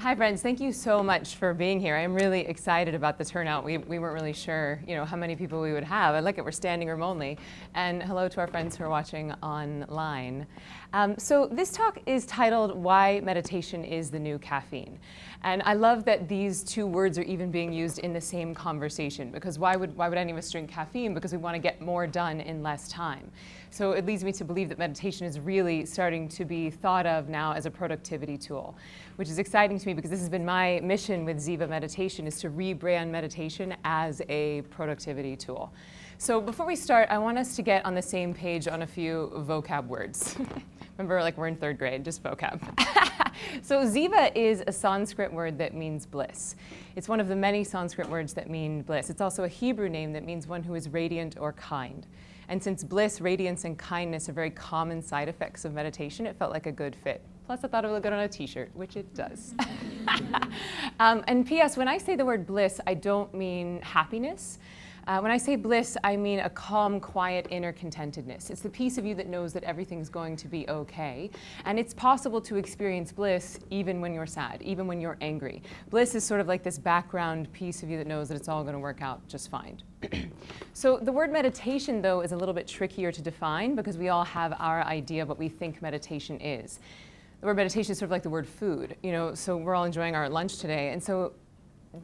Hi friends, thank you so much for being here. I'm really excited about the turnout. We weren't really sure, how many people we would have. I like it, we're standing room only. And hello to our friends who are watching online. So this talk is titled, Why Meditation is the New Caffeine. And I love that these two words are even being used in the same conversation, because why would any of us drink caffeine? Because we want to get more done in less time. So it leads me to believe that meditation is really starting to be thought of now as a productivity tool, which is exciting to me because this has been my mission with Ziva Meditation, is to rebrand meditation as a productivity tool. So before we start, I want us to get on the same page on a few vocab words. Remember, like we're in third grade, just vocab. So Ziva is a Sanskrit word that means bliss. It's one of the many Sanskrit words that mean bliss. It's also a Hebrew name that means one who is radiant or kind. And since bliss, radiance, and kindness are very common side effects of meditation, it felt like a good fit. Plus, I thought it would look good on a t-shirt, which it does. And P.S., when I say the word bliss, I don't mean happiness. When I say bliss, I mean a calm, quiet, inner contentedness. It's the piece of you that knows that everything's going to be okay. And it's possible to experience bliss even when you're sad, even when you're angry. Bliss is sort of like this background piece of you that knows that it's all going to work out just fine. So the word meditation, though, is a little bit trickier to define because we all have our idea of what we think meditation is. The word meditation is sort of like the word food, so we're all enjoying our lunch today. And so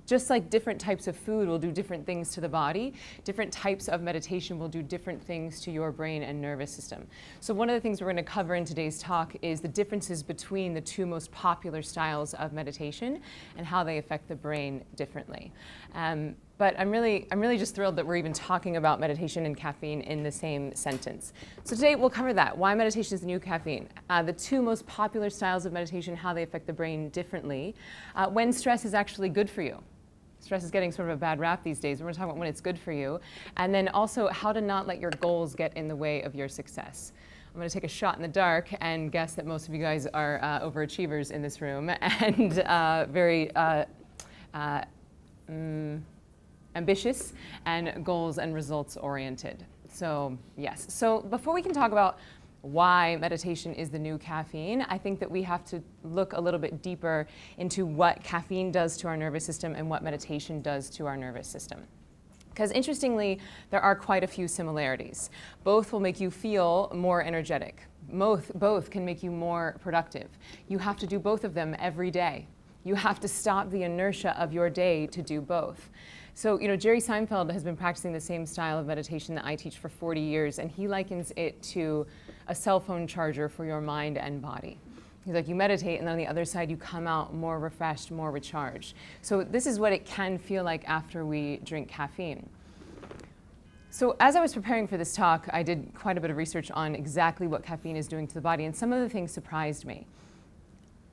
just like different types of food will do different things to the body, different types of meditation will do different things to your brain and nervous system. So one of the things we're going to cover in today's talk is the differences between the two most popular styles of meditation and how they affect the brain differently. But I'm really just thrilled that we're even talking about meditation and caffeine in the same sentence. So today we'll cover that, why meditation is the new caffeine, the two most popular styles of meditation, how they affect the brain differently, when stress is actually good for you. Stress is getting sort of a bad rap these days. We're going to talk about when it's good for you, and then also how to not let your goals get in the way of your success. I'm going to take a shot in the dark and guess that most of you guys are overachievers in this room and very ambitious and goals and results oriented. So yes, so before we can talk about why meditation is the new caffeine, I think that we have to look a little bit deeper into what caffeine does to our nervous system and what meditation does to our nervous system. Because interestingly, there are quite a few similarities. Both will make you feel more energetic. Both can make you more productive. You have to do both of them every day. You have to stop the inertia of your day to do both. So, Jerry Seinfeld has been practicing the same style of meditation that I teach for 40 years, and he likens it to a cell phone charger for your mind and body. He's like, you meditate, and on the other side, you come out more refreshed, more recharged. So this is what it can feel like after we drink caffeine. So as I was preparing for this talk, I did quite a bit of research on exactly what caffeine is doing to the body, and some of the things surprised me.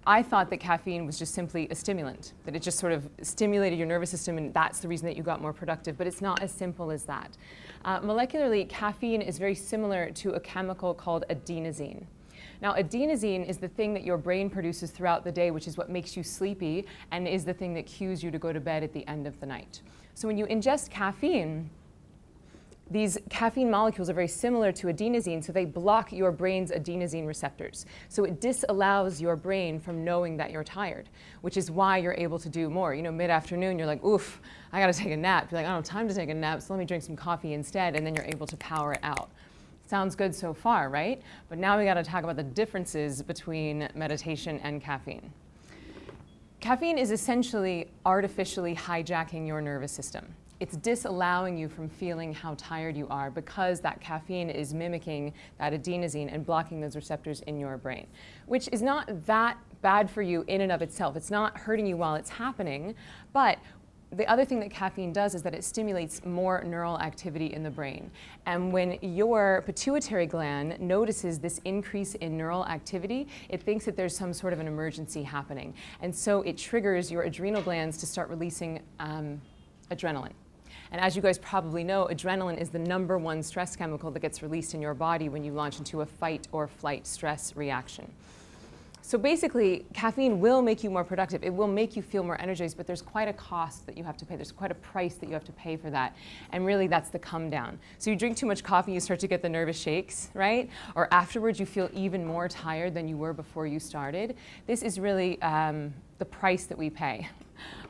I thought that caffeine was just simply a stimulant, that it just sort of stimulated your nervous system and that's the reason that you got more productive, but it's not as simple as that. Molecularly, caffeine is very similar to a chemical called adenosine. Now, adenosine is the thing that your brain produces throughout the day, which is what makes you sleepy and is the thing that cues you to go to bed at the end of the night. So when you ingest caffeine, these caffeine molecules are very similar to adenosine, so they block your brain's adenosine receptors. So it disallows your brain from knowing that you're tired, which is why you're able to do more. Mid-afternoon, you're like, oof, I gotta take a nap. You're like, I don't have time to take a nap, so let me drink some coffee instead, and then you're able to power it out. Sounds good so far, right? But now we gotta talk about the differences between meditation and caffeine. Caffeine is essentially artificially hijacking your nervous system. It's disallowing you from feeling how tired you are because that caffeine is mimicking that adenosine and blocking those receptors in your brain, which is not that bad for you in and of itself. It's not hurting you while it's happening, but the other thing that caffeine does is that it stimulates more neural activity in the brain. And when your pituitary gland notices this increase in neural activity, it thinks that there's some sort of an emergency happening. And so it triggers your adrenal glands to start releasing adrenaline. And as you guys probably know, adrenaline is the #1 stress chemical that gets released in your body when you launch into a fight or flight stress reaction. So basically, caffeine will make you more productive. It will make you feel more energized, but there's quite a cost that you have to pay. There's quite a price that you have to pay for that. And really, that's the come down. So you drink too much coffee, you start to get the nervous shakes, right? Or afterwards, you feel even more tired than you were before you started. This is really the price that we pay.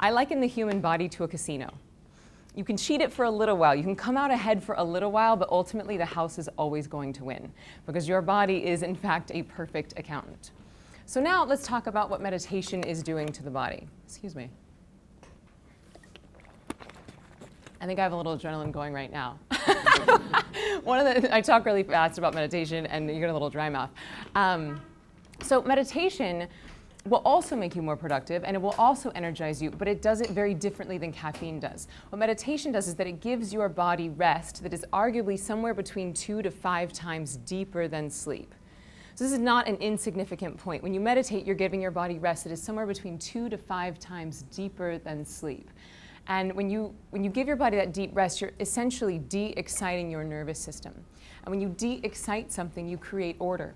I liken the human body to a casino. You can cheat it for a little while. You can come out ahead for a little while, but ultimately, the house is always going to win because your body is, in fact, a perfect accountant. So now let's talk about what meditation is doing to the body. Excuse me. I think I have a little adrenaline going right now. I talk really fast about meditation and you get a little dry mouth. So meditation will also make you more productive and it will also energize you, but it does it very differently than caffeine does. What meditation does is that it gives your body rest that is arguably somewhere between 2 to 5 times deeper than sleep. So this is not an insignificant point. When you meditate, you're giving your body rest that is somewhere between 2 to 5 times deeper than sleep. And when you give your body that deep rest, you're essentially de-exciting your nervous system. And when you de-excite something, you create order.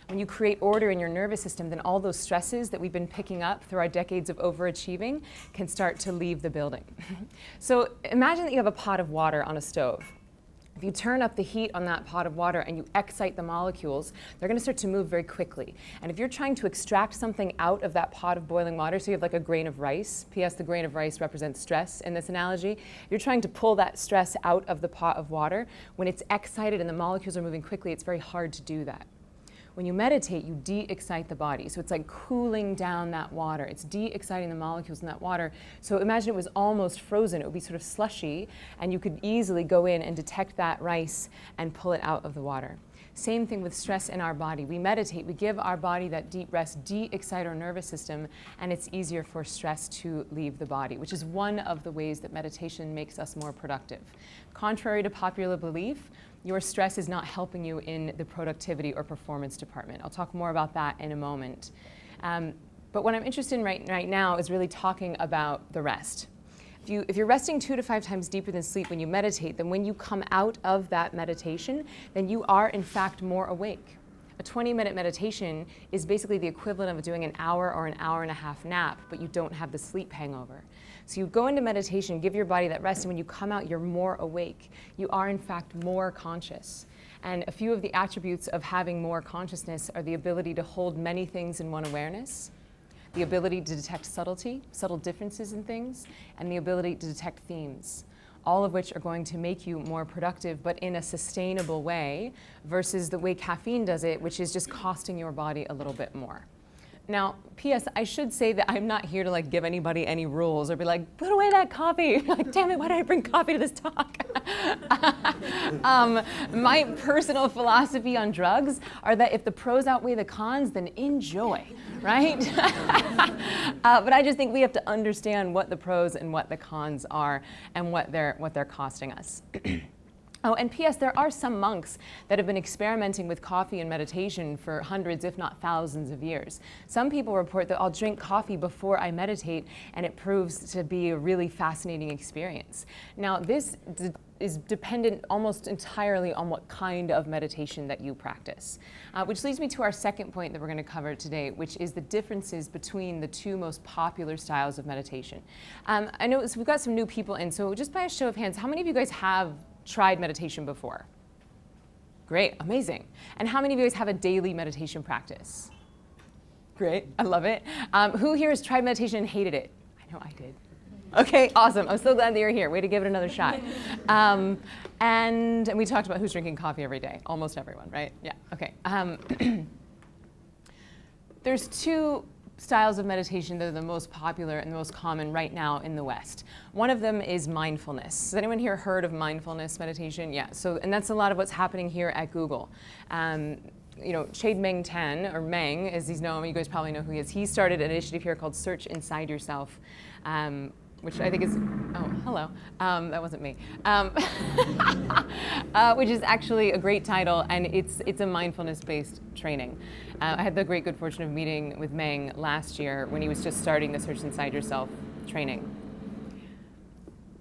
When you create order in your nervous system, then all those stresses that we've been picking up through our decades of overachieving can start to leave the building. So imagine that you have a pot of water on a stove. If you turn up the heat on that pot of water and you excite the molecules, they're going to start to move very quickly. And if you're trying to extract something out of that pot of boiling water, so you have like a grain of rice, P.S. the grain of rice represents stress in this analogy, you're trying to pull that stress out of the pot of water. When it's excited and the molecules are moving quickly, it's very hard to do that. When you meditate, you de-excite the body. So it's like cooling down that water. It's de-exciting the molecules in that water. So imagine it was almost frozen. It would be sort of slushy, and you could easily go in and detect that rice and pull it out of the water. Same thing with stress in our body. We meditate, we give our body that deep rest, de-excite our nervous system, and it's easier for stress to leave the body, which is one of the ways that meditation makes us more productive. Contrary to popular belief, your stress is not helping you in the productivity or performance department. I'll talk more about that in a moment. But what I'm interested in right now is really talking about the rest. If you're resting 2 to 5 times deeper than sleep when you meditate, then when you come out of that meditation, then you are in fact more awake. A 20-minute meditation is basically the equivalent of doing an hour or an hour and a half nap, but you don't have the sleep hangover. So you go into meditation, give your body that rest, and when you come out, you're more awake. You are, in fact, more conscious. And a few of the attributes of having more consciousness are the ability to hold many things in one awareness, the ability to detect subtlety, subtle differences in things, and the ability to detect themes, all of which are going to make you more productive, but in a sustainable way, versus the way caffeine does it, which is just costing your body a little bit more. Now, P.S. I should say that I'm not here to like give anybody any rules or be like, put away that coffee. Like, damn it, why did I bring coffee to this talk? My personal philosophy on drugs are that if the pros outweigh the cons, then enjoy, right? But I just think we have to understand what the pros and what the cons are and what they're costing us. Oh, and P.S. there are some monks that have been experimenting with coffee and meditation for hundreds, if not thousands of years. Some people report that I'll drink coffee before I meditate, and it proves to be a really fascinating experience. Now, this is dependent almost entirely on what kind of meditation that you practice. Which leads me to our second point that we're going to cover today, which is the differences between the two most popular styles of meditation. I know we've got some new people in, so just by a show of hands, how many of you guys have tried meditation before? Great, amazing. And how many of you guys have a daily meditation practice? Great, I love it. Who here has tried meditation and hated it? I know I did. Okay, awesome. I'm so glad that you're here. Way to give it another shot. And we talked about who's drinking coffee every day. Almost everyone, right? Yeah, okay. There's two styles of meditation that are the most popular and the most common right now in the West. One of them is mindfulness. Has anyone here heard of mindfulness meditation? Yeah, and that's a lot of what's happening here at Google. You know, Chade Meng Tan, or Meng, as he's known, you guys probably know who he is. He started an initiative here called Search Inside Yourself, which I think is, oh, hello, that wasn't me, which is actually a great title, and it's a mindfulness-based training. I had the great good fortune of meeting with Meng last year when he was just starting the Search Inside Yourself training.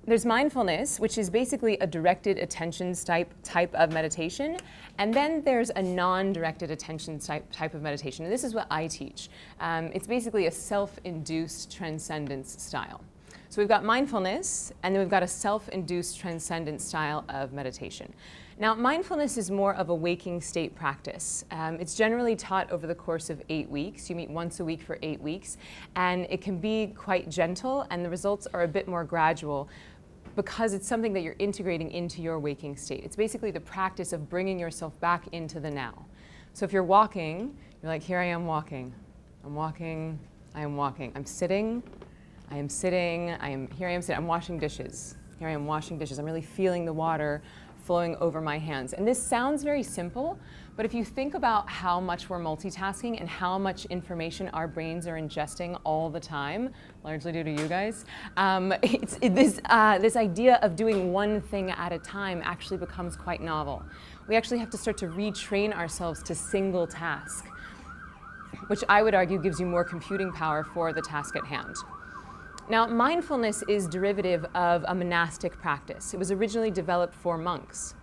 There's mindfulness, which is basically a directed attention type of meditation. And then there's a non-directed attention type of meditation. And this is what I teach. It's basically a self-induced transcendence style. So we've got mindfulness, and then we've got a self-induced transcendence style of meditation. Now, mindfulness is more of a waking state practice. It's generally taught over the course of 8 weeks. You meet once a week for 8 weeks, and it can be quite gentle, and the results are a bit more gradual because it's something that you're integrating into your waking state. It's basically the practice of bringing yourself back into the now. So if you're walking, you're like, here I am walking. I'm walking, I am walking. I'm sitting, I am sitting, here I am sitting. I'm washing dishes. Here I am washing dishes. I'm really feeling the water flowing over my hands. And this sounds very simple, but if you think about how much we're multitasking and how much information our brains are ingesting all the time, largely due to you guys, this idea of doing one thing at a time actually becomes quite novel. We actually have to start to retrain ourselves to single task, which I would argue gives you more computing power for the task at hand. Now, mindfulness is derivative of a monastic practice. It was originally developed for monks.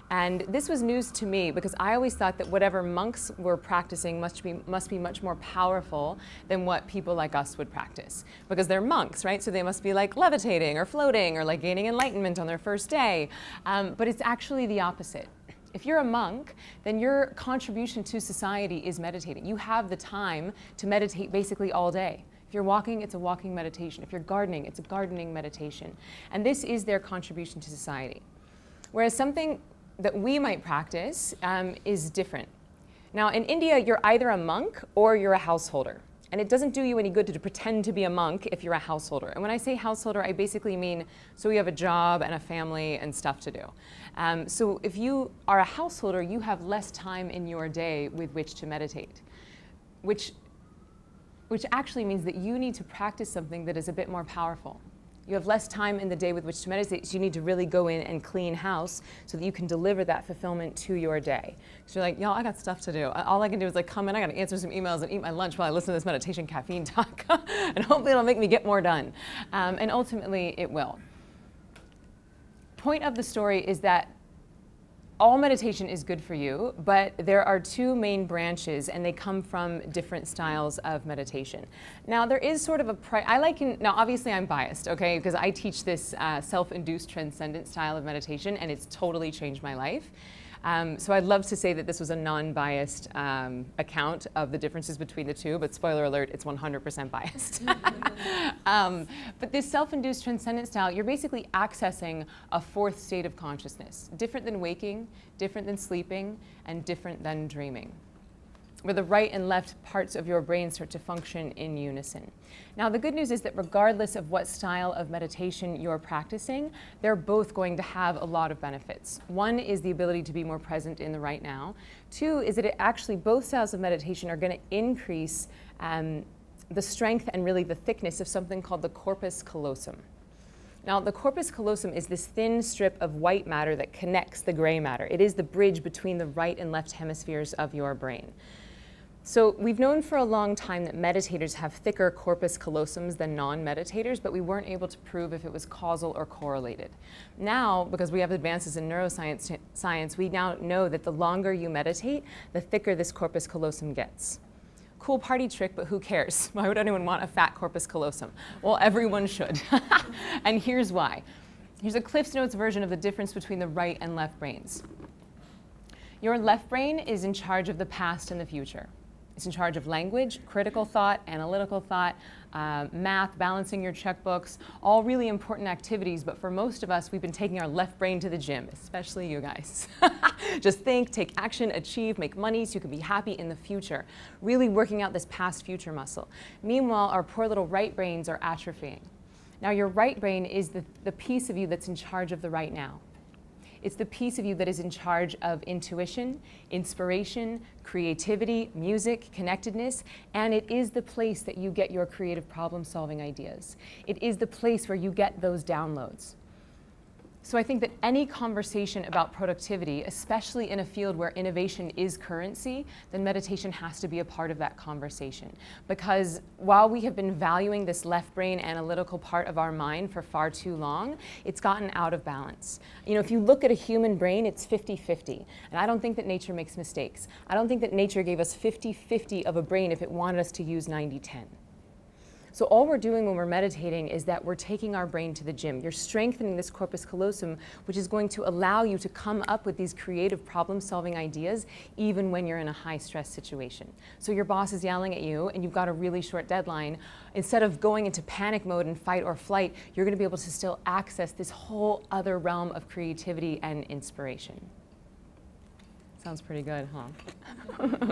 And this was news to me because I always thought that whatever monks were practicing must be much more powerful than what people like us would practice. Because they're monks, right? So they must be like levitating or floating or like gaining enlightenment on their first day. But it's actually the opposite. If you're a monk, then your contribution to society is meditating. You have the time to meditate basically all day. If you're walking, it's a walking meditation. If you're gardening, it's a gardening meditation. And this is their contribution to society. Whereas something that we might practice is different. Now, in India, you're either a monk or you're a householder. And it doesn't do you any good to pretend to be a monk if you're a householder. And when I say householder, I basically mean, so you have a job and a family and stuff to do. So if you are a householder, you have less time in your day with which to meditate, which actually means that you need to practice something that is a bit more powerful. You have less time in the day with which to meditate, so you need to really go in and clean house so that you can deliver that fulfillment to your day. So you're like, y'all, I got stuff to do. All I can do is like come in, I gotta answer some emails and eat my lunch while I listen to this meditation caffeine talk. And hopefully it'll make me get more done. And ultimately it will. Point of the story is that all meditation is good for you, but there are two main branches and they come from different styles of meditation. Now there is sort of now obviously I'm biased, okay, because I teach this self-induced transcendent style of meditation and it's totally changed my life. So I'd love to say that this was a non-biased account of the differences between the two, but spoiler alert, it's 100% biased. But this self-induced transcendent style, you're basically accessing a fourth state of consciousness, different than waking, different than sleeping, and different than dreaming, where the right and left parts of your brain start to function in unison. Now, the good news is that regardless of what style of meditation you're practicing, they're both going to have a lot of benefits. One is the ability to be more present in the right now. Two is that both styles of meditation are going to increase the strength and really the thickness of something called the corpus callosum. Now, the corpus callosum is this thin strip of white matter that connects the gray matter. It is the bridge between the right and left hemispheres of your brain. So we've known for a long time that meditators have thicker corpus callosums than non-meditators, but we weren't able to prove if it was causal or correlated. Now, because we have advances in neuroscience, we now know that the longer you meditate, the thicker this corpus callosum gets. Cool party trick, but who cares? Why would anyone want a fat corpus callosum? Well, everyone should. And here's why. Here's a Cliff's Notes version of the difference between the right and left brains. Your left brain is in charge of the past and the future. It's in charge of language, critical thought, analytical thought, math, balancing your checkbooks, all really important activities, but for most of us, we've been taking our left brain to the gym, especially you guys. Just think, take action, achieve, make money so you can be happy in the future, really working out this past-future muscle. Meanwhile, our poor little right brains are atrophying. Now, your right brain is the piece of you that's in charge of the right now. It's the piece of you that is in charge of intuition, inspiration, creativity, music, connectedness, and it is the place that you get your creative problem-solving ideas. It is the place where you get those downloads. So I think that any conversation about productivity, especially in a field where innovation is currency, then meditation has to be a part of that conversation. Because while we have been valuing this left brain analytical part of our mind for far too long, it's gotten out of balance. You know, if you look at a human brain, it's 50-50. And I don't think that nature makes mistakes. I don't think that nature gave us 50-50 of a brain if it wanted us to use 90-10. So all we're doing when we're meditating is that we're taking our brain to the gym. You're strengthening this corpus callosum, which is going to allow you to come up with these creative problem-solving ideas even when you're in a high-stress situation. So your boss is yelling at you and you've got a really short deadline. Instead of going into panic mode and fight or flight, you're going to be able to still access this whole other realm of creativity and inspiration. Sounds pretty good, huh?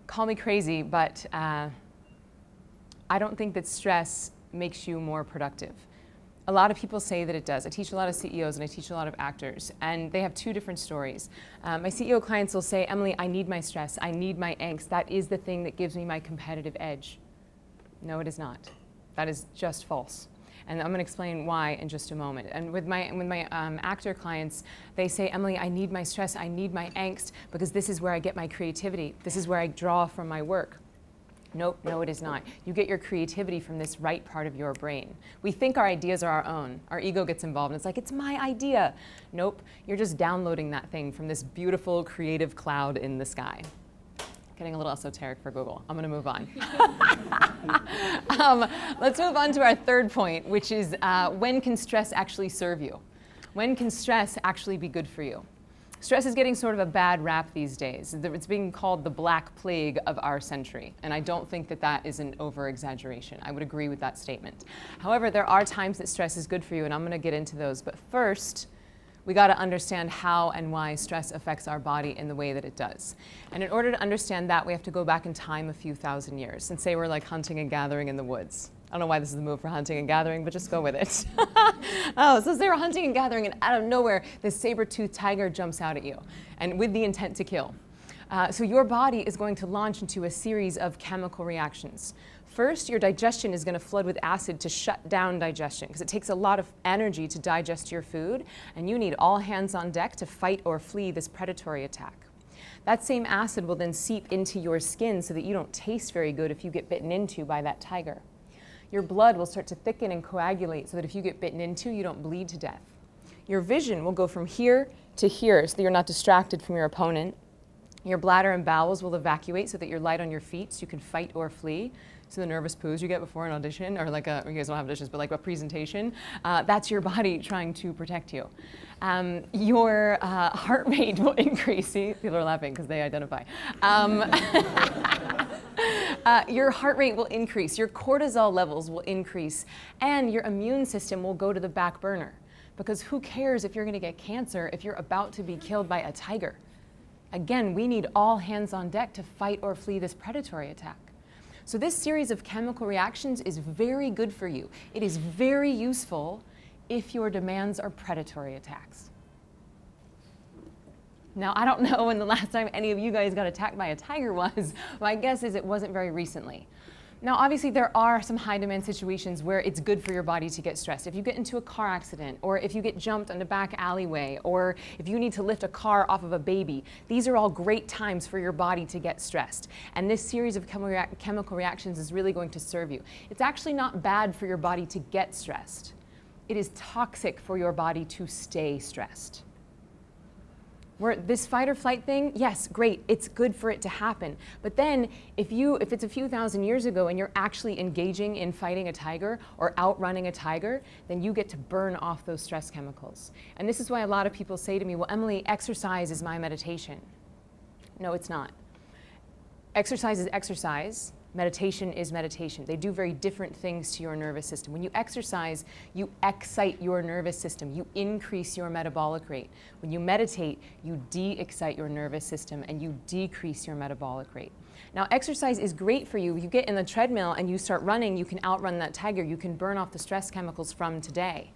Call me crazy, but I don't think that stress makes you more productive. A lot of people say that it does. I teach a lot of CEOs and I teach a lot of actors, and they have two different stories. My CEO clients will say, Emily, I need my stress, I need my angst. That is the thing that gives me my competitive edge. No, it is not. That is just false. And I'm going to explain why in just a moment. And with my actor clients, they say, Emily, I need my stress, I need my angst, because this is where I get my creativity. This is where I draw from my work. Nope, no, it is not. You get your creativity from this right part of your brain. We think our ideas are our own. Our ego gets involved, and it's like, it's my idea. Nope, you're just downloading that thing from this beautiful creative cloud in the sky. Getting a little esoteric for Google. I'm going to move on. Let's move on to our third point, which is when can stress actually serve you? When can stress actually be good for you? Stress is getting sort of a bad rap these days. It's being called the black plague of our century, and I don't think that that is an over-exaggeration. I would agree with that statement. However, there are times that stress is good for you, and I'm going to get into those. But first, we got to understand how and why stress affects our body in the way that it does. And in order to understand that, we have to go back in time a few thousand years and say we're like hunting and gathering in the woods. I don't know why this is the move for hunting and gathering, but just go with it. Oh, so they were hunting and gathering, and out of nowhere, this saber-toothed tiger jumps out at you, and with the intent to kill. So your body is going to launch into a series of chemical reactions. First, your digestion is going to flood with acid to shut down digestion, because it takes a lot of energy to digest your food, and you need all hands on deck to fight or flee this predatory attack. That same acid will then seep into your skin so that you don't taste very good if you get bitten into by that tiger. Your blood will start to thicken and coagulate so that if you get bitten into, you don't bleed to death. Your vision will go from here to here so that you're not distracted from your opponent. Your bladder and bowels will evacuate so that you're light on your feet so you can fight or flee. So the nervous poos you get before an audition, or like you guys don't have auditions, but like a presentation, that's your body trying to protect you. Your heart rate will increase. See, people are laughing because they identify. Your heart rate will increase, your cortisol levels will increase, and your immune system will go to the back burner. Because who cares if you're going to get cancer if you're about to be killed by a tiger? Again, we need all hands on deck to fight or flee this predatory attack. So this series of chemical reactions is very good for you. It is very useful if your demands are predatory attacks. Now, I don't know when the last time any of you guys got attacked by a tiger was. My guess is it wasn't very recently. Now, obviously, there are some high-demand situations where it's good for your body to get stressed. If you get into a car accident, or if you get jumped on the back alleyway, or if you need to lift a car off of a baby, these are all great times for your body to get stressed. And this series of chemical reactions is really going to serve you. It's actually not bad for your body to get stressed. It is toxic for your body to stay stressed. This fight or flight thing, yes, great, it's good for it to happen. But then if it's a few thousand years ago and you're actually engaging in fighting a tiger or outrunning a tiger, then you get to burn off those stress chemicals. And this is why a lot of people say to me, well, Emily, exercise is my meditation. No, it's not. Exercise is exercise. Meditation is meditation. They do very different things to your nervous system. When you exercise, you excite your nervous system. You increase your metabolic rate. When you meditate, you de-excite your nervous system and you decrease your metabolic rate. Now, exercise is great for you. You get in the treadmill and you start running, you can outrun that tiger. You can burn off the stress chemicals from today.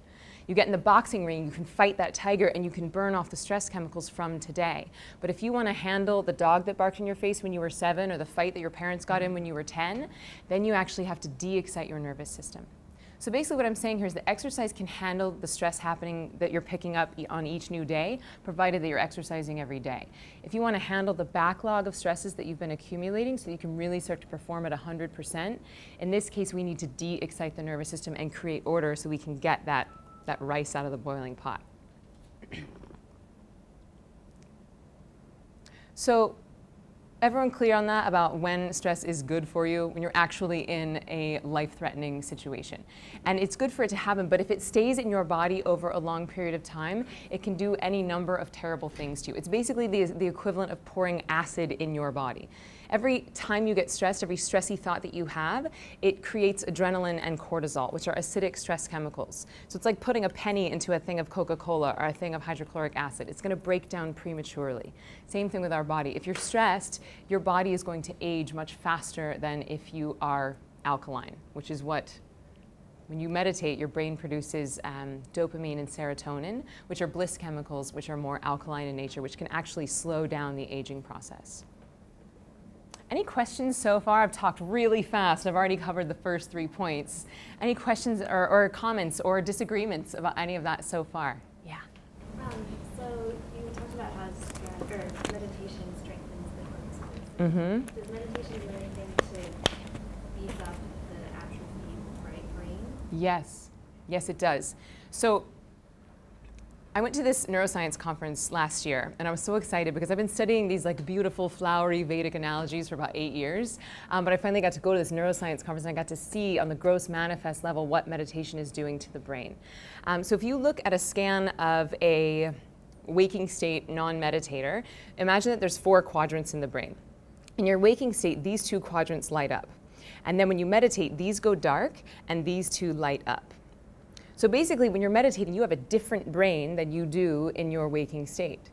You get in the boxing ring, you can fight that tiger and you can burn off the stress chemicals from today. But if you want to handle the dog that barked in your face when you were 7 or the fight that your parents got in when you were 10, then you actually have to de-excite your nervous system. So basically what I'm saying here is that exercise can handle the stress happening that you're picking up on each new day, provided that you're exercising every day. If you want to handle the backlog of stresses that you've been accumulating so that you can really start to perform at 100%, in this case we need to de-excite the nervous system and create order so we can get that rice out of the boiling pot. So everyone clear on that about when stress is good for you, when you're actually in a life-threatening situation? And it's good for it to happen, but if it stays in your body over a long period of time, it can do any number of terrible things to you. It's basically the equivalent of pouring acid in your body. Every time you get stressed, every stressy thought that you have, it creates adrenaline and cortisol, which are acidic stress chemicals. So it's like putting a penny into a thing of Coca-Cola or a thing of hydrochloric acid. It's going to break down prematurely. Same thing with our body. If you're stressed, your body is going to age much faster than if you are alkaline, which is what, when you meditate, your brain produces dopamine and serotonin, which are bliss chemicals, which are more alkaline in nature, which can actually slow down the aging process. Any questions so far? I've talked really fast. I've already covered the first 3 points. Any questions or comments or disagreements about any of that so far? Yeah. So you talked about how meditation strengthens the cortex. Does meditation do anything to beef up the atrophied right brain? Yes. Yes, it does. So I went to this neuroscience conference last year, and I was so excited because I've been studying these like beautiful, flowery Vedic analogies for about 8 years. But I finally got to go to this neuroscience conference, and I got to see on the gross manifest level what meditation is doing to the brain. So if you look at a scan of a waking state non-meditator, imagine that there's 4 quadrants in the brain. In your waking state, these 2 quadrants light up. And then when you meditate, these go dark, and these 2 light up. So basically, when you're meditating, you have a different brain than you do in your waking state.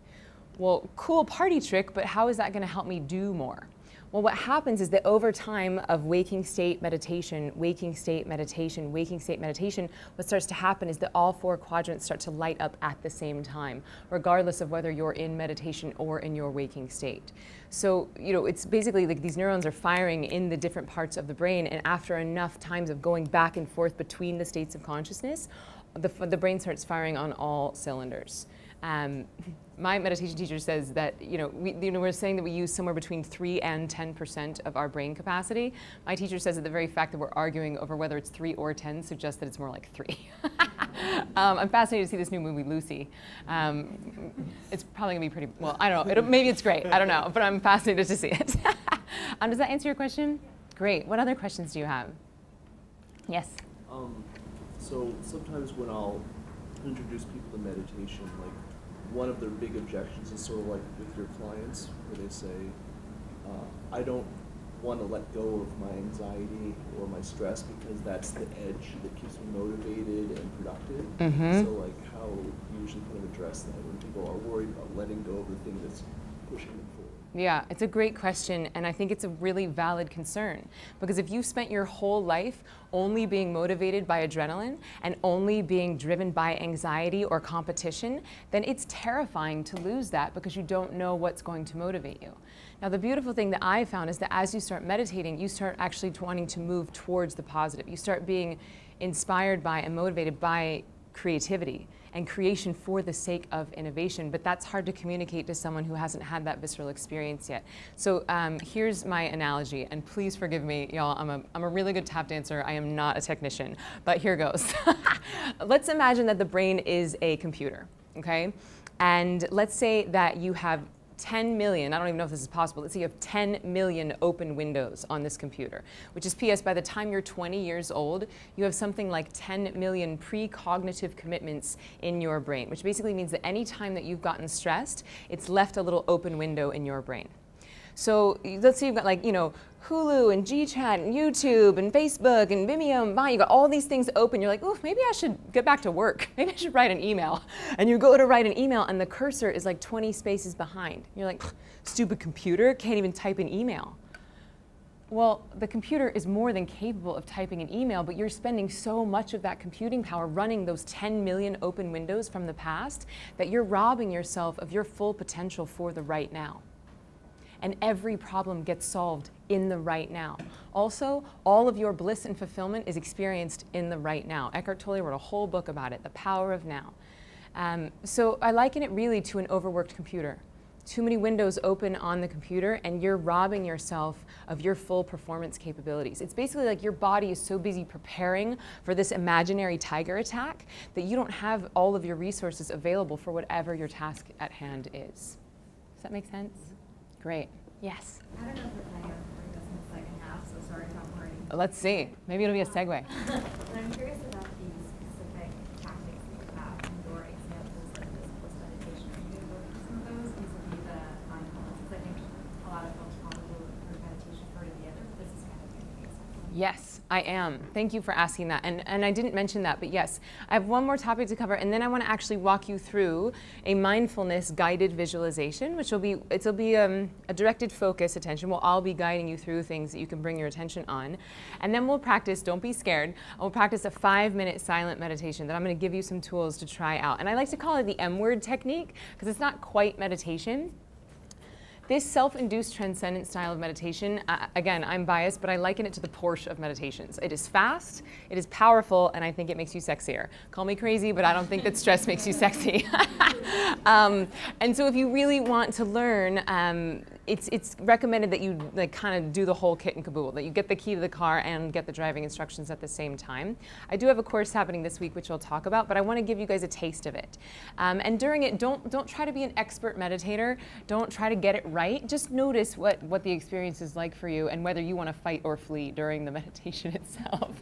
Well, cool party trick, but how is that going to help me do more? Well, what happens is that over time of waking state meditation, waking state meditation, waking state meditation, what starts to happen is that all 4 quadrants start to light up at the same time, regardless of whether you're in meditation or in your waking state. So, you know, it's basically like these neurons are firing in the different parts of the brain, and after enough times of going back and forth between the states of consciousness, the brain starts firing on all cylinders. My meditation teacher says that, we're saying that we use somewhere between 3 and 10% of our brain capacity. My teacher says that the very fact that we're arguing over whether it's 3 or 10 suggests that it's more like 3. I'm fascinated to see this new movie, Lucy. It's probably going to be pretty, well, I don't know. Maybe it's great. I don't know. But I'm fascinated to see it. Does that answer your question? Great. What other questions do you have? Yes? So sometimes when I'll introduce people to meditation, like one of their big objections is sort of like with your clients, where they say, I don't want to let go of my anxiety or my stress because that's the edge that keeps me motivated and productive. So like how you usually kind of address that when people are worried about letting go of the thing that's pushing them forward? Yeah, it's a great question, and I think it's a really valid concern. Because if you spent your whole life only being motivated by adrenaline and only being driven by anxiety or competition, then it's terrifying to lose that because you don't know what's going to motivate you. Now, the beautiful thing that I found is that as you start meditating, you start actually wanting to move towards the positive. You start being inspired by and motivated by creativity and creation for the sake of innovation, but that's hard to communicate to someone who hasn't had that visceral experience yet. So here's my analogy, and please forgive me, y'all, I'm a really good tap dancer. I am not a technician, but here goes. Let's imagine that the brain is a computer, okay? And let's say that you have 10 million, I don't even know if this is possible, let's say you have 10 million open windows on this computer, which is P.S. by the time you're 20 years old, you have something like 10 million precognitive commitments in your brain, which basically means that any time that you've gotten stressed, it's left a little open window in your brain. So let's say you've got like, Hulu and GChat and YouTube and Facebook and Vimeo and Vine. You got all these things open. You're like, oh, maybe I should get back to work. Maybe I should write an email. And you go to write an email and the cursor is like 20 spaces behind. You're like, stupid computer, can't even type an email. Well, the computer is more than capable of typing an email, but you're spending so much of that computing power running those 10 million open windows from the past that you're robbing yourself of your full potential for the right now. And every problem gets solved in the right now. Also, all of your bliss and fulfillment is experienced in the right now. Eckhart Tolle wrote a whole book about it, The Power of Now. So I liken it really to an overworked computer. Too many windows open on the computer and you're robbing yourself of your full performance capabilities. It's basically like your body is so busy preparing for this imaginary tiger attack that you don't have all of your resources available for whatever your task at hand is. Does that make sense? Great. Yes? I don't know if we're planning on covering this in the second half, so sorry if I'm worrying. Let's see. Maybe it'll be a segue. But I'm curious about the specific tactics that you have and your examples of this bliss meditation. Are you able to do some of those vis-a-vis the mindfulness? Because I think a lot of folks probably would prefer meditation for the other, but this is kind of going to be a separate. Yes, I am. Thank you for asking that. And I didn't mention that, but yes, I have one more topic to cover, and then I want to actually walk you through a mindfulness guided visualization, which will be a directed focus attention. We'll all be guiding you through things that you can bring your attention on. And then we'll practice, don't be scared, we'll practice a 5-minute silent meditation that I'm going to give you some tools to try out. And I like to call it the M-word technique because it's not quite meditation. This self-induced transcendent style of meditation, again, I'm biased, but I liken it to the Porsche of meditations. It is fast, it is powerful, and I think it makes you sexier. Call me crazy, but I don't think that stress makes you sexy. And so if you really want to learn, it's recommended that you kind of do the whole kit and caboodle, that you get the key to the car and get the driving instructions at the same time. I do have a course happening this week, which I'll talk about, but I want to give you guys a taste of it. And during it, don't try to be an expert meditator. Don't try to get it right. Just notice what the experience is like for you and whether you want to fight or flee during the meditation itself.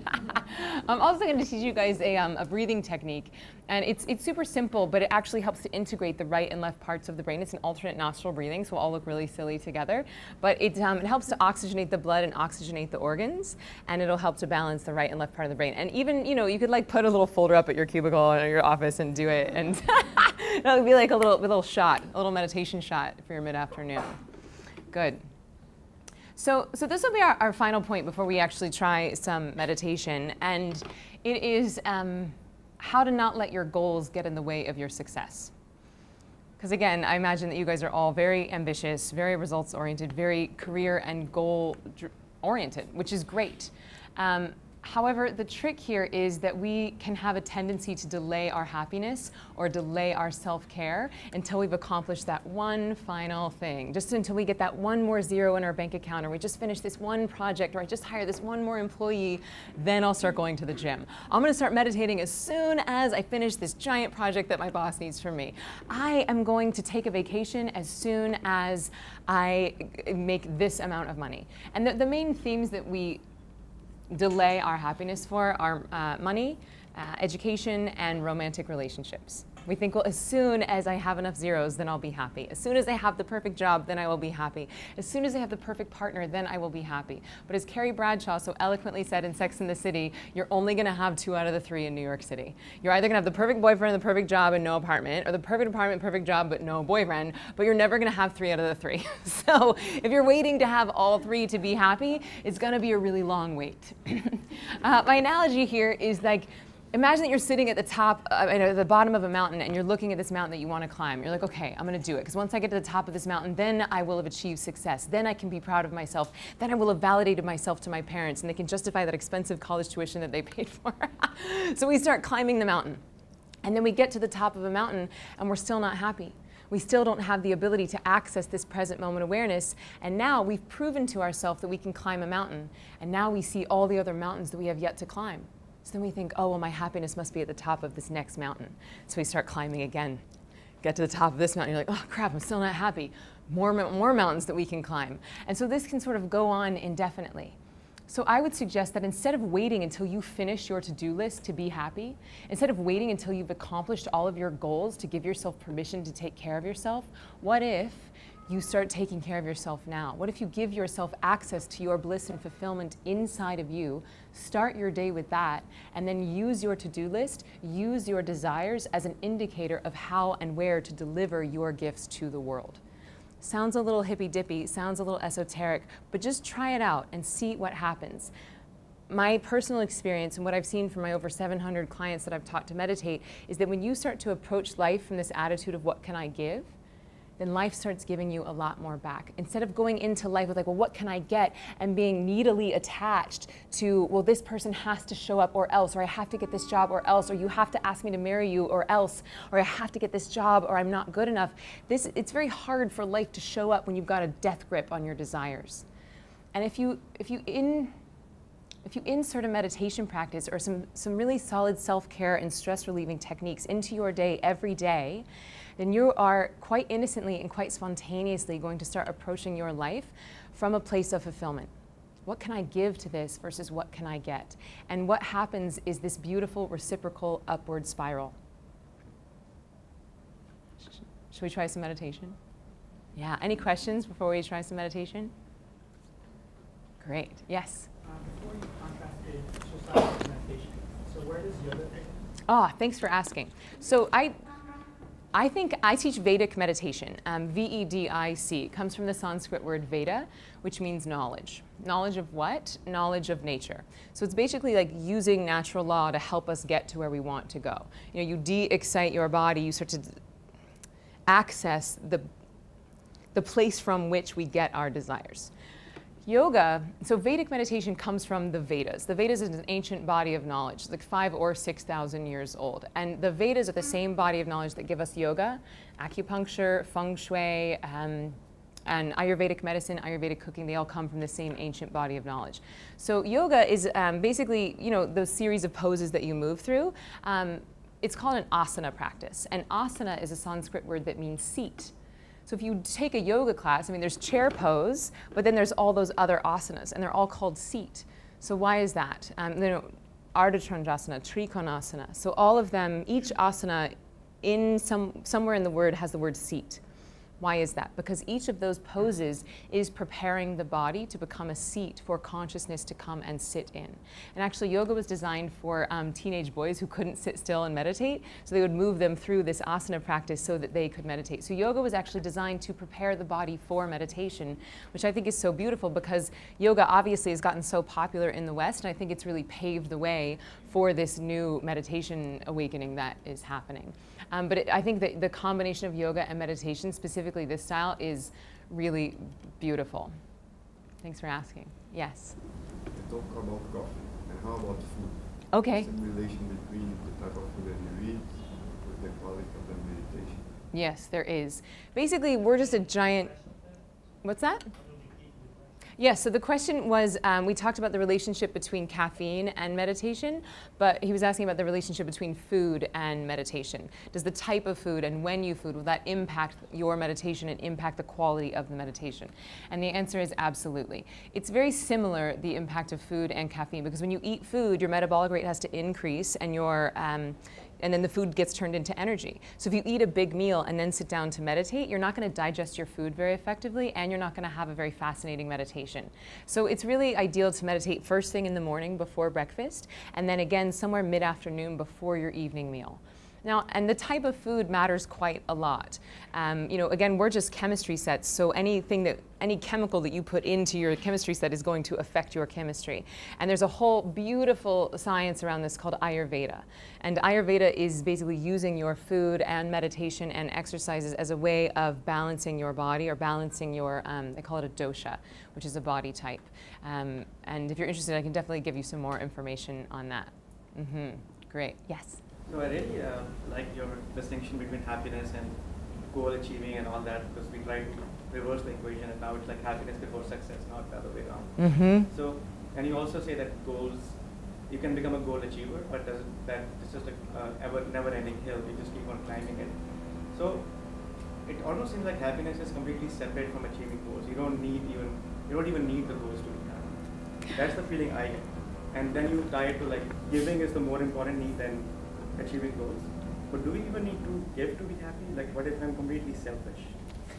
I'm also going to teach you guys a breathing technique, and it's super simple, but it actually helps to integrate the right and left parts of the brain. It's an alternate nostril breathing, so we'll all look really silly together, but it helps to oxygenate the blood and oxygenate the organs, and it'll help to balance the right and left part of the brain. And even, you could put a little folder up at your cubicle or your office and do it, and it'll be like a little shot, a little meditation shot for your mid-afternoon. Good. So this will be our final point before we actually try some meditation, and it is how to not let your goals get in the way of your success. Because again, I imagine that you guys are all very ambitious, very results-oriented, very career and goal-oriented, which is great. However, the trick here is that we can have a tendency to delay our happiness or delay our self-care until we've accomplished that one final thing, just until we get that one more zero in our bank account, or we just finish this one project, or I just hire this one more employee, then I'll start going to the gym. I'm going to start meditating as soon as I finish this giant project that my boss needs from me. I am going to take a vacation as soon as I make this amount of money. And the main themes that we delay our happiness for are money, education, and romantic relationships. We think, well, as soon as I have enough zeros, then I'll be happy. As soon as I have the perfect job, then I will be happy. As soon as I have the perfect partner, then I will be happy. But as Carrie Bradshaw so eloquently said in Sex and the City, you're only going to have 2 out of the 3 in New York City. You're either going to have the perfect boyfriend, the perfect job, and no apartment, or the perfect apartment, perfect job, but no boyfriend, but you're never going to have 3 out of the 3. So if you're waiting to have all 3 to be happy, it's going to be a really long wait. My analogy here is like, imagine that you're sitting at the top, at the bottom of a mountain, and you're looking at this mountain that you want to climb. You're like, okay, I'm going to do it, because once I get to the top of this mountain, then I will have achieved success. Then I can be proud of myself. Then I will have validated myself to my parents, and they can justify that expensive college tuition that they paid for. So we start climbing the mountain, and then we get to the top of a mountain, and we're still not happy. We still don't have the ability to access this present moment awareness, and now we've proven to ourselves that we can climb a mountain, and now we see all the other mountains that we have yet to climb. So then we think, oh, well, my happiness must be at the top of this next mountain. So we start climbing again. Get to the top of this mountain, you're like, oh, crap, I'm still not happy. More mountains that we can climb. And so this can sort of go on indefinitely. So I would suggest that instead of waiting until you finish your to-do list to be happy, instead of waiting until you've accomplished all of your goals to give yourself permission to take care of yourself, what if you start taking care of yourself now? What if you give yourself access to your bliss and fulfillment inside of you, start your day with that, and then use your to-do list, use your desires as an indicator of how and where to deliver your gifts to the world? Sounds a little hippy-dippy, sounds a little esoteric, but just try it out and see what happens. My personal experience and what I've seen from my over 700 clients that I've taught to meditate is that when you start to approach life from this attitude of what can I give, then life starts giving you a lot more back. Instead of going into life with like, well, what can I get? And being needily attached to, well, this person has to show up or else, or I have to get this job or else, or you have to ask me to marry you or else, or I have to get this job or I'm not good enough. It's very hard for life to show up when you've got a death grip on your desires. And if you insert a meditation practice or some really solid self-care and stress relieving techniques into your day every day, then you are quite innocently and quite spontaneously going to start approaching your life from a place of fulfillment. What can I give to this versus what can I get? And what happens is this beautiful reciprocal upward spiral. Should we try some meditation? Yeah, any questions before we try some meditation? Great, yes? Before you contrasted exercise and meditation, so where does yoga fit? Ah, thanks for asking. So I think I teach Vedic meditation, V-E-D-I-C. It comes from the Sanskrit word Veda, which means knowledge. Knowledge of what? Knowledge of nature. So it's basically like using natural law to help us get to where we want to go. You know, you de-excite your body, you start to access the place from which we get our desires. Yoga, so Vedic meditation comes from the Vedas. The Vedas is an ancient body of knowledge, like 5,000 or 6,000 years old. And the Vedas are the same body of knowledge that give us yoga, acupuncture, feng shui, and Ayurvedic medicine, Ayurvedic cooking. They all come from the same ancient body of knowledge. So yoga is basically, you know, those series of poses that you move through. It's called an asana practice. And asana is a Sanskrit word that means seat. So if you take a yoga class, I mean, there's chair pose, but then there's all those other asanas, and they're all called seat. So why is that? You know, Ardha Chandrasana, Trikonasana. So all of them, each asana somewhere in the word has the word seat. Why is that? Because each of those poses is preparing the body to become a seat for consciousness to come and sit in. And actually, yoga was designed for teenage boys who couldn't sit still and meditate, so they would move them through this asana practice so that they could meditate. So yoga was actually designed to prepare the body for meditation, which I think is so beautiful because yoga obviously has gotten so popular in the West, and I think it's really paved the way for this new meditation awakening that is happening. But I think that the combination of yoga and meditation, specifically this style, is really beautiful. Thanks for asking. Yes? You talk about coffee, and how about food? Okay. What's the relation between the type of food that you eat with the quality of the meditation? Yes, there is. Basically, we're just a giant... What's that? Yes, so the question was, we talked about the relationship between caffeine and meditation, but he was asking about the relationship between food and meditation. Does the type of food and when you food, will that impact your meditation and impact the quality of the meditation? And the answer is absolutely. It's very similar, the impact of food and caffeine, because when you eat food, your metabolic rate has to increase and your and then the food gets turned into energy. So if you eat a big meal and then sit down to meditate, you're not going to digest your food very effectively, and you're not going to have a very fascinating meditation. So it's really ideal to meditate first thing in the morning before breakfast, and then again somewhere mid-afternoon before your evening meal. Now, and the type of food matters quite a lot. You know, again, we're just chemistry sets, so any chemical that you put into your chemistry set is going to affect your chemistry. And there's a whole beautiful science around this called Ayurveda. And Ayurveda is basically using your food and meditation and exercises as a way of balancing your body, or balancing your, they call it a dosha, which is a body type. And if you're interested, I can definitely give you some more information on that. Great, yes? So I really like your distinction between happiness and goal achieving and all that, because we try to reverse the equation, and now it's like happiness before success, not the other way around. So, and you also say that goals, you can become a goal achiever, but that it's just a never-ending hill. You just keep on climbing it. So it almost seems like happiness is completely separate from achieving goals. You don't even need the goals to be happy. That's the feeling I get. And then you tie it to like giving is the more important need than achieving goals. But do we even need to give to be happy? Like, what if I'm completely selfish?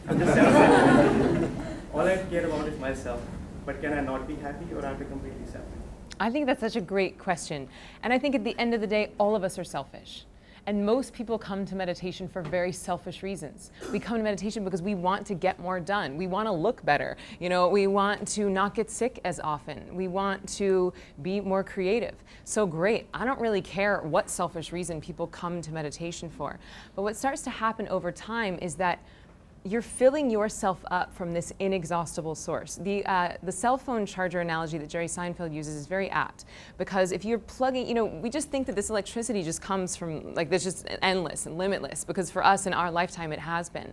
I'm just selfish. All I care about is myself. But can I not be happy, or am I completely selfish? I think that's such a great question. And I think at the end of the day, all of us are selfish. And most people come to meditation for very selfish reasons. We come to meditation because we want to get more done. We want to look better. You know, we want to not get sick as often. We want to be more creative. So great. I don't really care what selfish reason people come to meditation for. But what starts to happen over time is that you're filling yourself up from this inexhaustible source. The cell phone charger analogy that Jerry Seinfeld uses is very apt, because if you're plugging, you know, we just think that this electricity just comes from, like, this just endless and limitless, because for us in our lifetime it has been.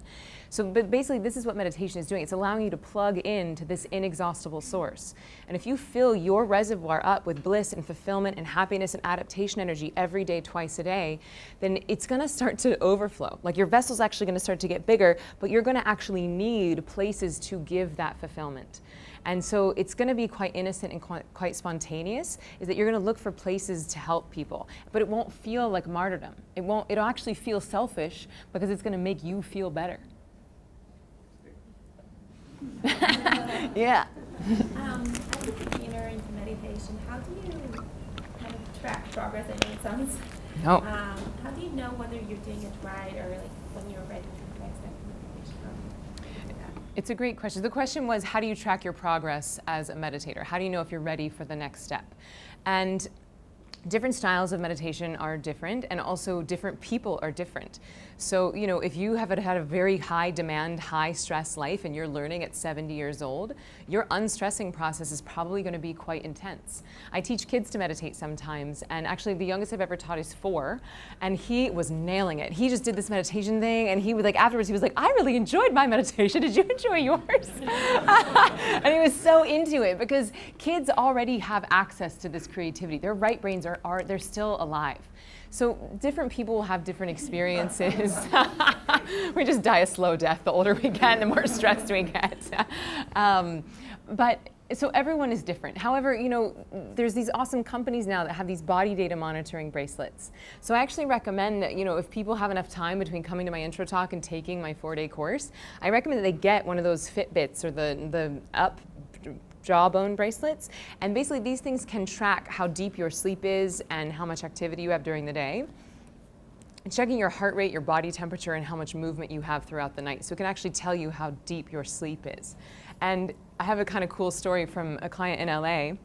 So, but basically this is what meditation is doing. It's allowing you to plug into this inexhaustible source. And if you fill your reservoir up with bliss and fulfillment and happiness and adaptation energy every day, twice a day, then it's going to start to overflow. Like, your vessel's actually going to start to get bigger, but you're going to actually need places to give that fulfillment. And so it's going to be quite innocent and quite spontaneous, is that you're going to look for places to help people. But it won't feel like martyrdom. It'll actually feel selfish, because it's going to make you feel better. Yeah. As a beginner into meditation, how do you kind of track progress? I know it sounds. No. How do you know whether you're doing it right, or like when you're ready for the next step in meditation? It's a great question. The question was, how do you track your progress as a meditator? How do you know if you're ready for the next step? And different styles of meditation are different, and also different people are different. So, you know, if you have had a very high demand, high stress life and you're learning at 70 years old, your unstressing process is probably going to be quite intense. I teach kids to meditate sometimes, and actually the youngest I've ever taught is 4, and he was nailing it. He just did this meditation thing, and he was like, afterwards he was like, I really enjoyed my meditation. Did you enjoy yours? And he was so into it, because kids already have access to this creativity. Their right brains they're still alive. So different people will have different experiences. We just die a slow death the older we get, the more stressed we get. So everyone is different. However, you know, there's these awesome companies now that have these body data monitoring bracelets. So I actually recommend that, you know, if people have enough time between coming to my intro talk and taking my 4-day course, I recommend that they get one of those Fitbits or the up jawbone bracelets. And basically these things can track how deep your sleep is and how much activity you have during the day. And checking your heart rate, your body temperature, and how much movement you have throughout the night. So it can actually tell you how deep your sleep is. And I have a kind of cool story from a client in LA.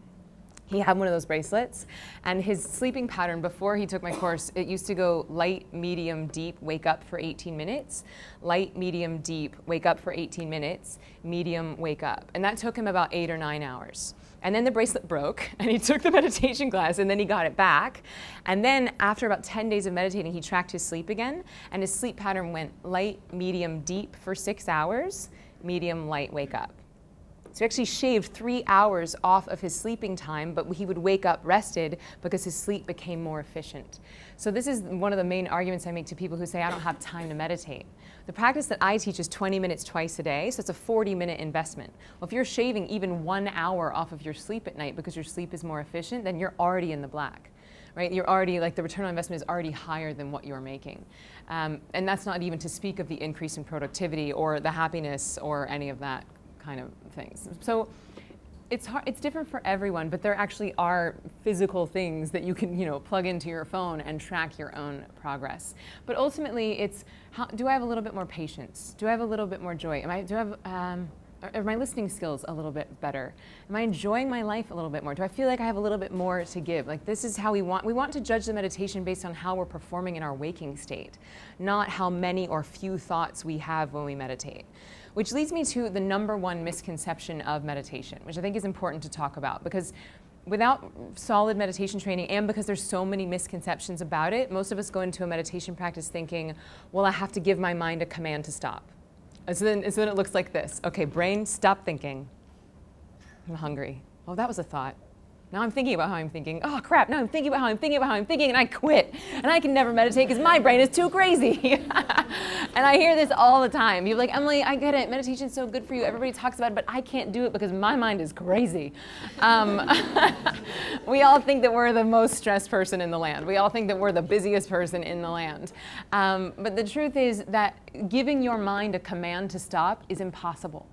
He had one of those bracelets, and his sleeping pattern before he took my course, it used to go light, medium, deep, wake up for 18 minutes, light, medium, deep, wake up for 18 minutes, medium, wake up. And that took him about 8 or 9 hours. And then the bracelet broke, and he took the meditation class, and then he got it back. And then after about 10 days of meditating, he tracked his sleep again, and his sleep pattern went light, medium, deep for 6 hours, medium, light, wake up. So he actually shaved 3 hours off of his sleeping time, but he would wake up rested because his sleep became more efficient. So this is one of the main arguments I make to people who say, I don't have time to meditate. The practice that I teach is 20 minutes twice a day, so it's a 40-minute investment. Well, if you're shaving even 1 hour off of your sleep at night because your sleep is more efficient, then you're already in the black. Right? You're already, like, the return on investment is already higher than what you're making. And that's not even to speak of the increase in productivity or the happiness or any of that kind of things. So it's hard, it's different for everyone, but there actually are physical things that you can, you know, plug into your phone and track your own progress. But ultimately, it's do I have a little bit more patience? Do I have a little bit more joy? Are my listening skills a little bit better? Am I enjoying my life a little bit more? Do I feel like I have a little bit more to give? Like, this is how we want to judge the meditation based on how we're performing in our waking state, not how many or few thoughts we have when we meditate. Which leads me to the #1 misconception of meditation, which I think is important to talk about, because without solid meditation training, and because there's so many misconceptions about it, most of us go into a meditation practice thinking, well, I have to give my mind a command to stop. And so then it looks like this. Okay, brain, stop thinking. I'm hungry. Oh, that was a thought. Now I'm thinking about how I'm thinking. Oh, crap, now I'm thinking about how I'm thinking about how I'm thinking, and I quit. And I can never meditate because my brain is too crazy. And I hear this all the time. You're like, Emily, I get it. Meditation's so good for you. Everybody talks about it, but I can't do it because my mind is crazy. We all think that we're the most stressed person in the land. We all think that we're the busiest person in the land. But the truth is that giving your mind a command to stop is impossible.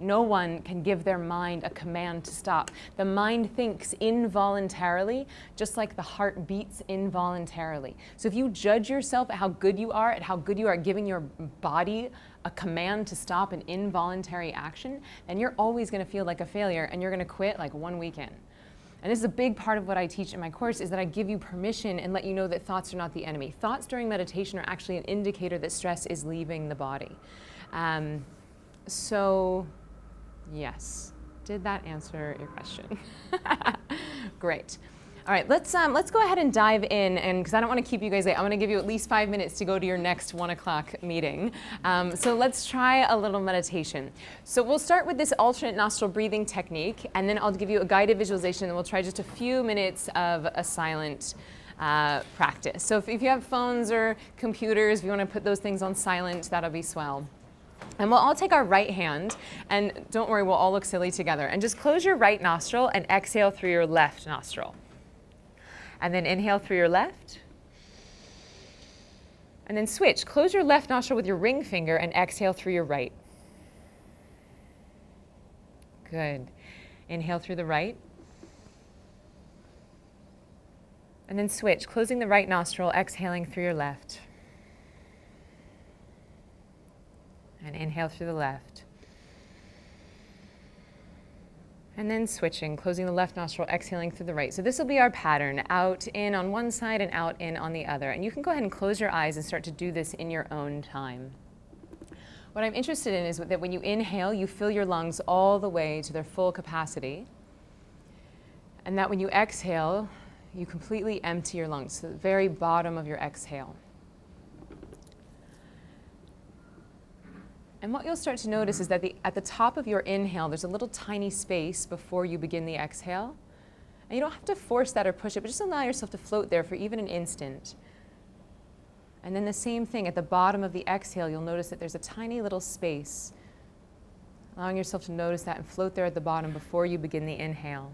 No one can give their mind a command to stop. The mind thinks involuntarily, just like the heart beats involuntarily. So if you judge yourself at how good you are at giving your body a command to stop an involuntary action, then you're always going to feel like a failure and you're going to quit like 1 week in. And this is a big part of what I teach in my course, is that I give you permission and let you know that thoughts are not the enemy. Thoughts during meditation are actually an indicator that stress is leaving the body. So yes, did that answer your question? Great. All right, let's go ahead and dive in, and because I don't want to keep you guys late, I'm going to give you at least 5 minutes to go to your next 1 o'clock meeting. So let's try a little meditation. So we'll start with this alternate nostril breathing technique, and then I'll give you a guided visualization, and we'll try just a few minutes of a silent practice. So if you have phones or computers, if you want to put those things on silent, that'll be swell. And we'll all take our right hand, and don't worry, we'll all look silly together. And just close your right nostril and exhale through your left nostril. And then inhale through your left. And then switch. Close your left nostril with your ring finger and exhale through your right. Good. Inhale through the right. And then switch, closing the right nostril, exhaling through your left. And inhale through the left. And then switching, closing the left nostril, exhaling through the right. So this will be our pattern, out, in on one side and out, in on the other. And you can go ahead and close your eyes and start to do this in your own time. What I'm interested in is that when you inhale, you fill your lungs all the way to their full capacity. And that when you exhale, you completely empty your lungs, to the very bottom of your exhale. And what you'll start to notice is that at the top of your inhale, there's a little tiny space before you begin the exhale. And you don't have to force that or push it, but just allow yourself to float there for even an instant. And then the same thing, at the bottom of the exhale, you'll notice that there's a tiny little space. Allowing yourself to notice that and float there at the bottom before you begin the inhale.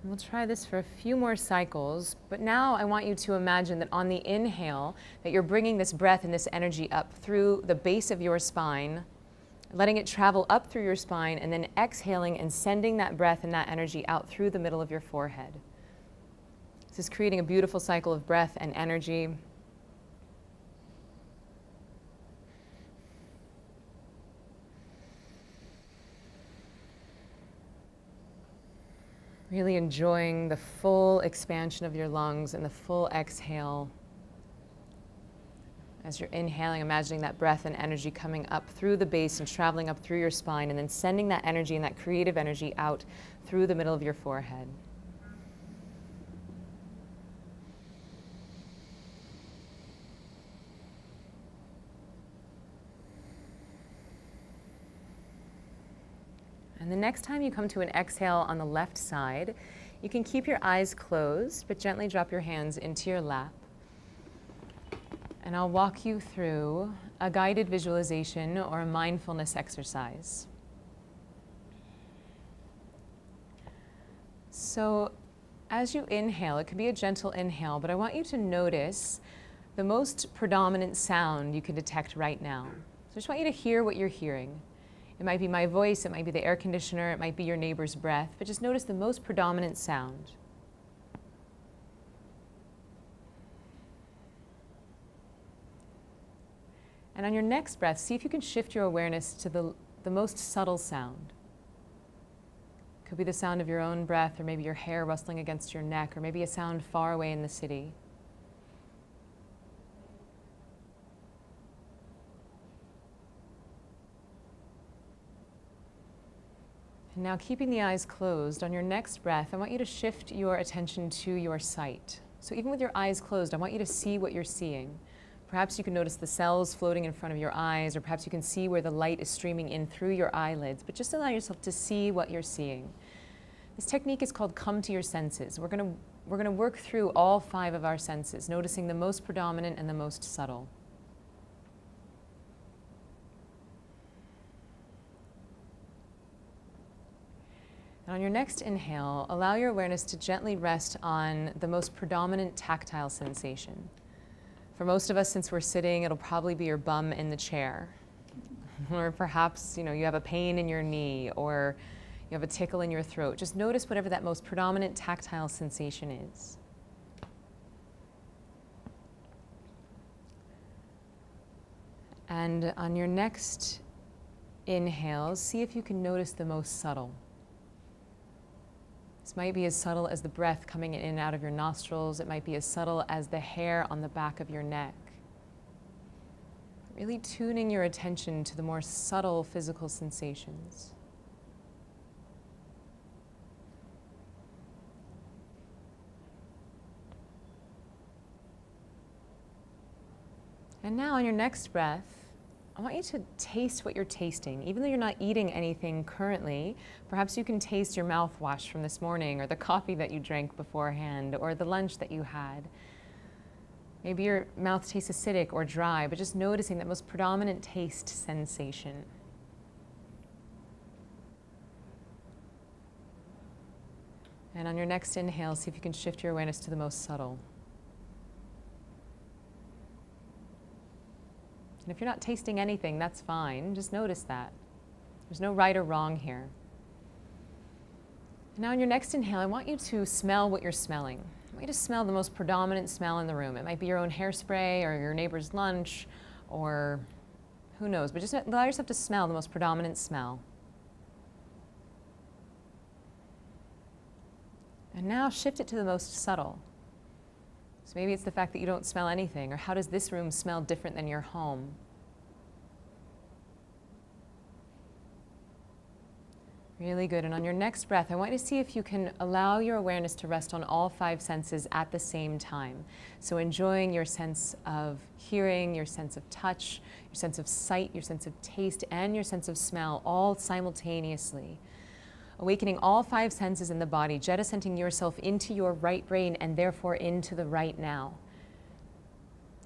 We'll try this for a few more cycles, but now I want you to imagine that on the inhale, that you're bringing this breath and this energy up through the base of your spine, letting it travel up through your spine, and then exhaling and sending that breath and that energy out through the middle of your forehead. This is creating a beautiful cycle of breath and energy. Really enjoying the full expansion of your lungs and the full exhale. As you're inhaling, imagining that breath and energy coming up through the base and traveling up through your spine, and then sending that energy and that creative energy out through the middle of your forehead. And the next time you come to an exhale on the left side, you can keep your eyes closed, but gently drop your hands into your lap. And I'll walk you through a guided visualization or a mindfulness exercise. So as you inhale, it can be a gentle inhale, but I want you to notice the most predominant sound you can detect right now. So I just want you to hear what you're hearing. It might be my voice, it might be the air conditioner, it might be your neighbor's breath, but just notice the most predominant sound. And on your next breath, see if you can shift your awareness to the most subtle sound. It could be the sound of your own breath, or maybe your hair rustling against your neck, or maybe a sound far away in the city. And now, keeping the eyes closed, on your next breath, I want you to shift your attention to your sight. So even with your eyes closed, I want you to see what you're seeing. Perhaps you can notice the cells floating in front of your eyes, or perhaps you can see where the light is streaming in through your eyelids, but just allow yourself to see what you're seeing. This technique is called Come to Your Senses. We're going to work through all 5 of our senses, noticing the most predominant and the most subtle. And on your next inhale, allow your awareness to gently rest on the most predominant tactile sensation. For most of us, since we're sitting, it'll probably be your bum in the chair. Or perhaps, you have a pain in your knee, or you have a tickle in your throat. Just notice whatever that most predominant tactile sensation is. And on your next inhale, see if you can notice the most subtle. This might be as subtle as the breath coming in and out of your nostrils. It might be as subtle as the hair on the back of your neck. Really tuning your attention to the more subtle physical sensations. And now on your next breath, I want you to taste what you're tasting. Even though you're not eating anything currently, perhaps you can taste your mouthwash from this morning, or the coffee that you drank beforehand, or the lunch that you had. Maybe your mouth tastes acidic or dry, but just noticing that most predominant taste sensation. And on your next inhale, see if you can shift your awareness to the most subtle. And if you're not tasting anything, that's fine. Just notice that. There's no right or wrong here. Now on your next inhale, I want you to smell what you're smelling. I want you to smell the most predominant smell in the room. It might be your own hairspray or your neighbor's lunch, or who knows, but just allow yourself to smell the most predominant smell. And now shift it to the most subtle. So maybe it's the fact that you don't smell anything, or how does this room smell different than your home? Really good. And on your next breath, I want you to see if you can allow your awareness to rest on all 5 senses at the same time. So enjoying your sense of hearing, your sense of touch, your sense of sight, your sense of taste, and your sense of smell all simultaneously. Awakening all 5 senses in the body, jettisoning yourself into your right brain and therefore into the right now.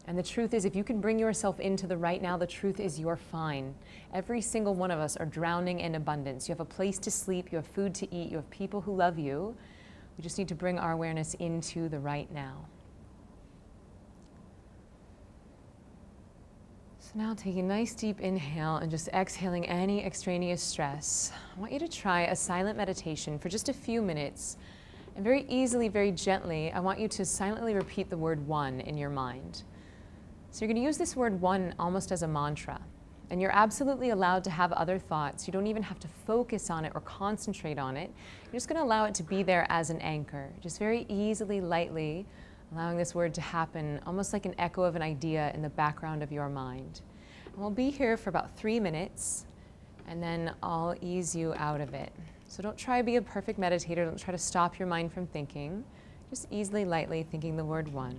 And the truth is, if you can bring yourself into the right now, the truth is you're fine. Every single one of us are drowning in abundance. You have a place to sleep, you have food to eat, you have people who love you. We just need to bring our awareness into the right now. So now taking a nice deep inhale and just exhaling any extraneous stress. I want you to try a silent meditation for just a few minutes. And very easily, very gently, I want you to silently repeat the word one in your mind. So you're going to use this word one almost as a mantra. And you're absolutely allowed to have other thoughts. You don't even have to focus on it or concentrate on it. You're just going to allow it to be there as an anchor. Just very easily, lightly, allowing this word to happen almost like an echo of an idea in the background of your mind. And we'll be here for about 3 minutes, and then I'll ease you out of it. So don't try to be a perfect meditator. Don't try to stop your mind from thinking. Just easily, lightly thinking the word one.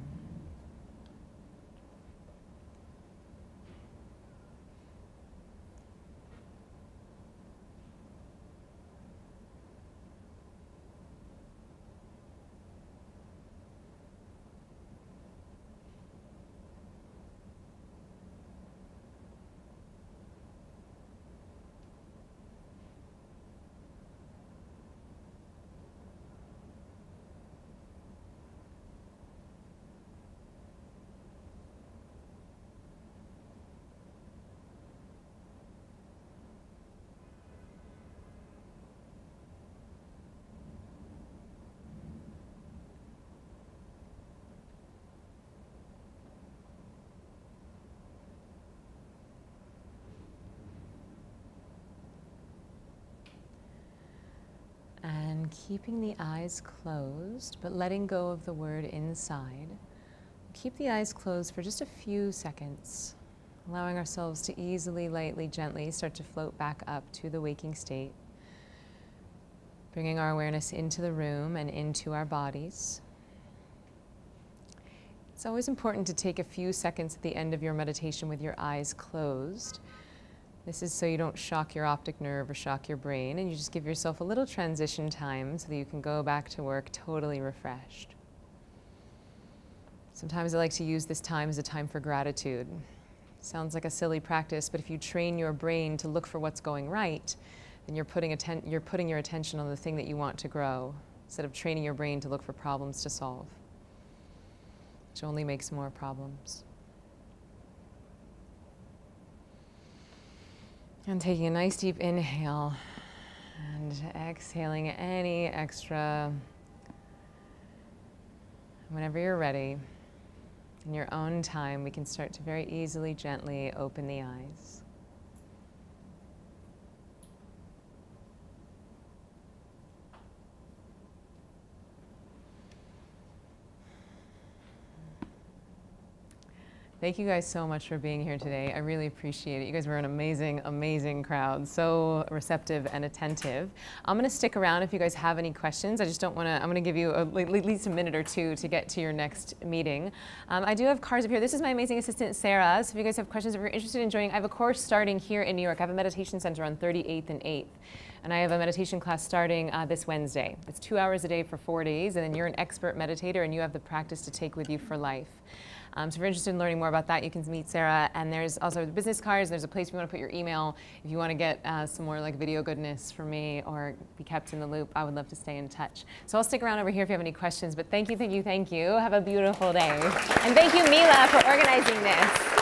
And keeping the eyes closed, but letting go of the word inside. Keep the eyes closed for just a few seconds, allowing ourselves to easily, lightly, gently start to float back up to the waking state, bringing our awareness into the room and into our bodies. It's always important to take a few seconds at the end of your meditation with your eyes closed. This is so you don't shock your optic nerve or shock your brain, and you just give yourself a little transition time so that you can go back to work totally refreshed. Sometimes I like to use this time as a time for gratitude. Sounds like a silly practice, but if you train your brain to look for what's going right, then you're putting your attention on the thing that you want to grow, instead of training your brain to look for problems to solve, which only makes more problems. And taking a nice deep inhale and exhaling any extra. Whenever you're ready, in your own time, we can start to very easily, gently open the eyes. Thank you guys so much for being here today. I really appreciate it. You guys were an amazing, amazing crowd. So receptive and attentive. I'm going to stick around if you guys have any questions. I just don't want to, I'm going to give you at least a minute or two to get to your next meeting. I do have cards up here. This is my amazing assistant, Sarah. So if you guys have questions, if you're interested in joining, I have a course starting here in New York. I have a meditation center on 38th and 8th. And I have a meditation class starting this Wednesday. It's 2 hours a day for 4 days, and then you're an expert meditator and you have the practice to take with you for life. So if you're interested in learning more about that, you can meet Sarah. And there's also the business cards. There's a place if you want to put your email. If you want to get some more like video goodness from me or be kept in the loop, I would love to stay in touch. So I'll stick around over here if you have any questions. But thank you, thank you, thank you. Have a beautiful day. And thank you, Mila, for organizing this.